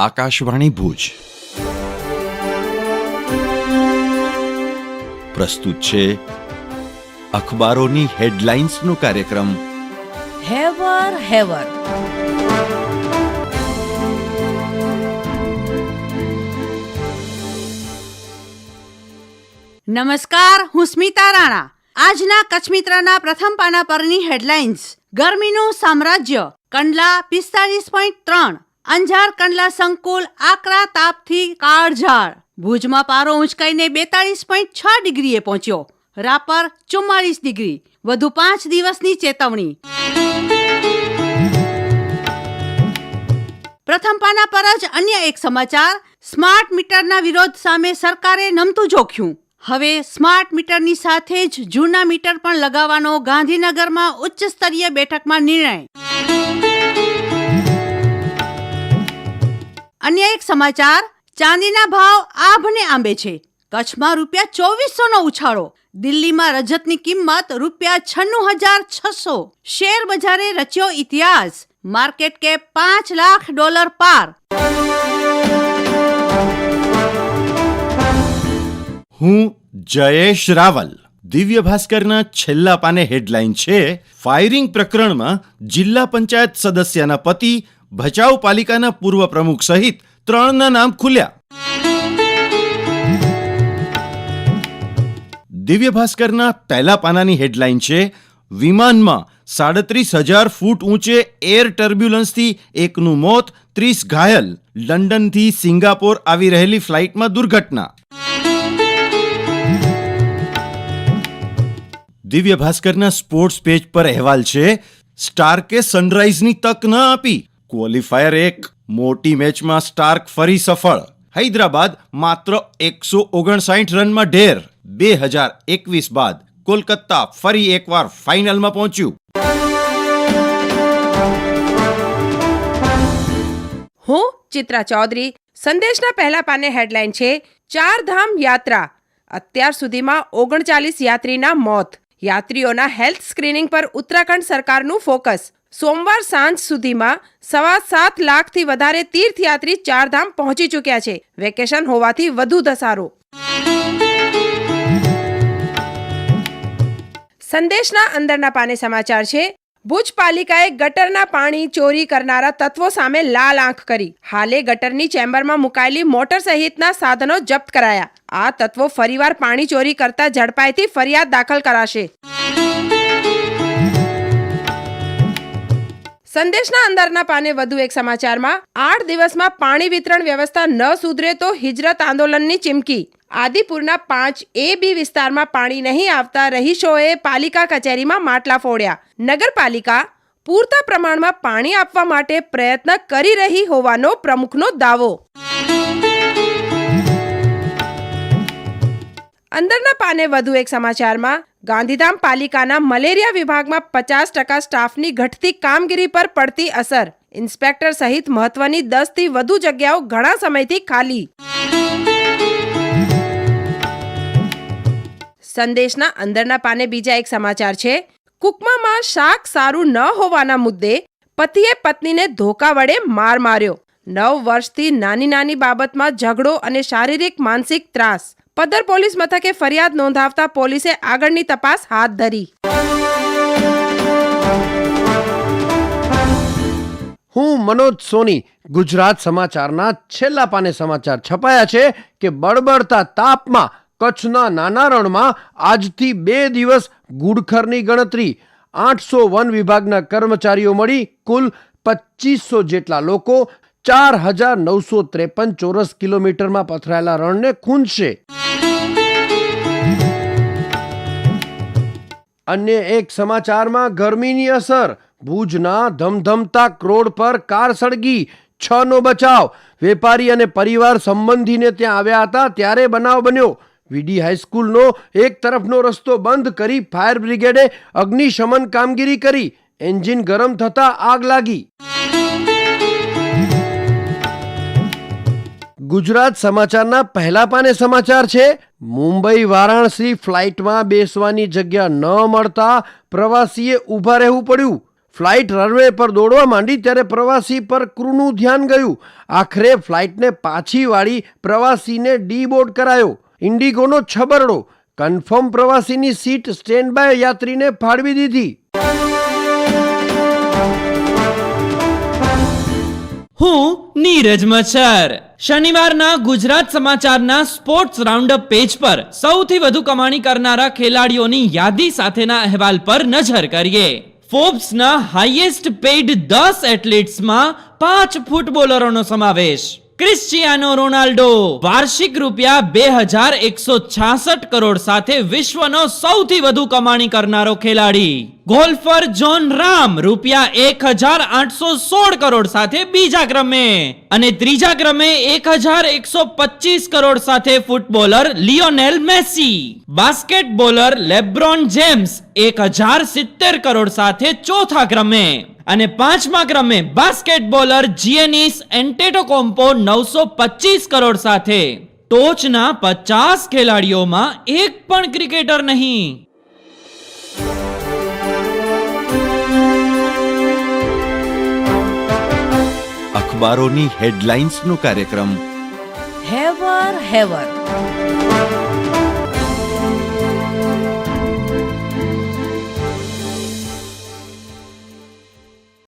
આકાશવાણી ભુજ પ્રસ્તુત છે અખબારોની હેડલાઇન્સનો કાર્યક્રમ હેવર હેવર. નમસ્કાર, હું સ્મિતા રાણા. આજના કચ્છ મિત્રના પ્રથમ પાના પરની હેડલાઇન્સ. ગરમીનું સામ્રાજ્ય, કંડલા 45.3, અંજાર કંડલા સંકુલ આકરા તાપથી કાળઝાળ. ભુજમાં પારો ઊંચકાઈને 42.6 ડિગ્રીએ પહોંચ્યો. રાપર 44 ડિગ્રી. વધુ 5 દિવસની ચેતવણી. પ્રથમ પાના પર જ અન્ય એક સમાચાર. સ્માર્ટ મીટરના વિરોધ સામે સરકારે નમતું જોખ્યું. હવે સ્માર્ટ મીટરની સાથે જ જૂના મીટર પણ લગાવવાનો ગાંધીનગરમાં ઉચ્ચ સ્તરીય બેઠકમાં નિર્ણય. અન્ય એક સમાચાર. ચાંદીના ભાવ આભને આંબે છે. કચ્છમાં ₹2400નો ઉછાળો. દિલ્હીમાં રજતની કિંમત ₹96,600. શેર બજારે રચ્યો ઇતિહાસ. માર્કેટ કેપ $5 લાખ પાર. હું જયેશ રાવલ. દિવ્ય ભાસ્કરના છેલ્લા પાને હેડલાઇન છે, ફાયરિંગ પ્રકરણમાં જિલ્લા પંચાયત સદસ્યના પતિ, ભચાઉ પાલિકાના પૂર્વ પ્રમુખ સહિત 3ના નામ ખુલ્યા. દિવ્ય ભાસ્કરના પહેલા પાનાની હેડલાઇન છે, વિમાનમાં 37,000 ફૂટ ઊંચે એર ટર્બ્યુલન્સથી એકનું મોત, 30 ઘાયલ. લંડનથી સિંગાપોર આવી રહેલી ફ્લાઇટમાં દુર્ઘટના. દિવ્ય ભાસ્કરના સ્પોર્ટ્સ પેજ પર અહેવાલ છે, સ્ટાર્કે સનરાઇઝની તક ન આપી. ક્વોલિફાયર 1 મોટી મેચમાં સ્ટાર્ક ફરી સફળ. હૈદરાબાદ માત્ર 159 રનમાં ઢેર. 2021 બાદ કોલકાતા ફરી એકવાર ફાઇનલમાં પહોંચ્યું. હું ચિત્રા ચૌધરી. સંદેશના પહેલા પાને હેડલાઇન છે, 4 ધામ યાત્રા. અત્યાર સુધીમાં 39 યાત્રીના મોત. યાત્રીઓના હેલ્થ સ્ક્રીનિંગ પર ઉત્તરાખંડ સરકારનું ફોકસ. સોમવાર સાંજ સુધીમાં 7.25 લાખથી વધારે તીર્થયાત્રી 4 ધામ પહોંચી ચૂક્યા છે. વેકેશન હોવાથી વધુ ધસારો. સંદેશના અંદરના પાને સમાચાર છે, ભુજ પાલિકાએ ગટરના પાણી ચોરી કરનારા તત્વો સામે લાલ આંખ કરી. હાલે ગટરની ચેમ્બરમાં મુકાયેલી મોટર સહિતના સાધનો જપ્ત કરાયા. આ તત્વો ફરીવાર પાણી ચોરી કરતા ઝડપાઈથી ફરિયાદ દાખલ કરાશે. સંદેશના અંદરના પાને વધુ એક સમાચારમાં, 8 દિવસમાં પાણી વિતરણ વ્યવસ્થા ન સુધરે તો હિજરત આંદોલનની ચીમકી. આદિપુરના 5AB વિસ્તારમાં પાણી નહીં આવતા રહીશોએ પાલિકા કચેરીમાં માટલા ફોડ્યા. નગરપાલિકા પૂરતા પ્રમાણમાં પાણી આપવા માટે પ્રયત્ન કરી રહી હોવાનો પ્રમુખનો દાવો. અંદરના પાને વધુ એક સમાચારમાં, ગાંધીધામ પાલિકાના મલેરિયા વિભાગમાં 50% સ્ટાફની ઘટતી કામગીરી પર પડતી અસર. ઇન્સ્પેક્ટર સહિત મહત્વની 10થી વધુ જગ્યાઓ ઘણા સમયથી ખાલી. સંદેશના અંદરના પાને બીજા એક સમાચાર છે, કુકમામાં શાક સારું ન હોવાના મુદ્દે પતિએ પત્નીને ધોકા વડે માર માર્યો. 9 વર્ષથી નાની બાબતમાં ઝઘડો અને શારીરિક માનસિક ત્રાસ. પદ્ધર પોલીસ મથકે ફરિયાદ નોંધાવતા પોલીસે આગળની તપાસ હાથ ધરી. હું મનોજ સોની. ગુજરાત સમાચારના છેલ્લા પાને સમાચાર છપાયા છે કે બળબડતા તાપમાં કચ્છના નાના રણમાં આજથી 2 દિવસ ગુડખરની ગણતરી. 800 વન વિભાગના કર્મચારીઓ મળી કુલ 2500 જેટલા લોકો 4,953 ચોરસ કિલોમીટરમાં પથરાયેલા રણને ખૂંદશે. અન્ય એક સમાચારમાં ગરમીની અસર. ભુજના ધમધમતા રોડ પર કાર સળગી, 6નો બચાવ. વેપારી અને પરિવાર સંબંધીને ત્યાં આવ્યા હતા ત્યારે બનાવ બન્યો. વીડી હાઈસ્કૂલનો એક તરફનો રસ્તો બંધ કરી ફાયર બ્રિગેડે અગ્નિશમન કામગીરી કરી. એન્જિન ગરમ થતા આગ લાગી. ગુજરાત સમાચારના પહેલા પાને સમાચાર છે, મુંબઈ વારાણસી ફ્લાઇટમાં બેસવાની જગ્યા ન મળતા પ્રવાસીએ ઊભા રહેવું પડ્યું. ફ્લાઇટ રનવે પર દોડવા માંડી ત્યારે પ્રવાસી પર ક્રૂનું ધ્યાન ગયું. આખરે ફ્લાઇટને પાછી વાળી પ્રવાસીને ડીબોર્ડ કરાયો. ઇન્ડિગોનો છબરડો. કન્ફર્મ પ્રવાસીની સીટ સ્ટેન્ડ બાય યાત્રીને ફાળવી દીધી. હું નીરજ મચ્છર. શનિવારના ગુજરાત સમાચારના સ્પોર્ટ્સ રાઉન્ડઅપ પેજ પર સૌથી વધુ કમાણી કરનારા ખેલાડીઓની યાદી સાથેના અહેવાલ પર નજર કરીએ. ફોર્બ્સના હાઈએસ્ટ પેઇડ 10 એથ્લીટ્સમાં 5 ફૂટબોલરોનો સમાવેશ. ક્રિસ્ટિયાનો રોનાલ્ડો વાર્ષિક રૂપિયા 2166 કરોડ સાથે વિશ્વનો સૌથી વધુ કમાણી કરનારો ખેલાડી. ગોલ્ફર જોન રામ રૂપિયા 1816 કરોડ સાથે બીજા ક્રમે અને ત્રીજા ક્રમે 1125 કરોડ સાથે footballer Lionel Messi. Basketballer LeBron James 1070 crore સાથે ચોથા ક્રમે અને પાંચમા ક્રમે બાસ્કેટબોલર જિયાનિસ એન્ટેટોકોમ્પો 925 કરોડ સાથે. ટોચના 50 ખેલાડીઓમાં એક પણ ક્રિકેટર નહીં. અખબારોની હેડલાઇન્સનો કાર્યક્રમ હેવર હેવર.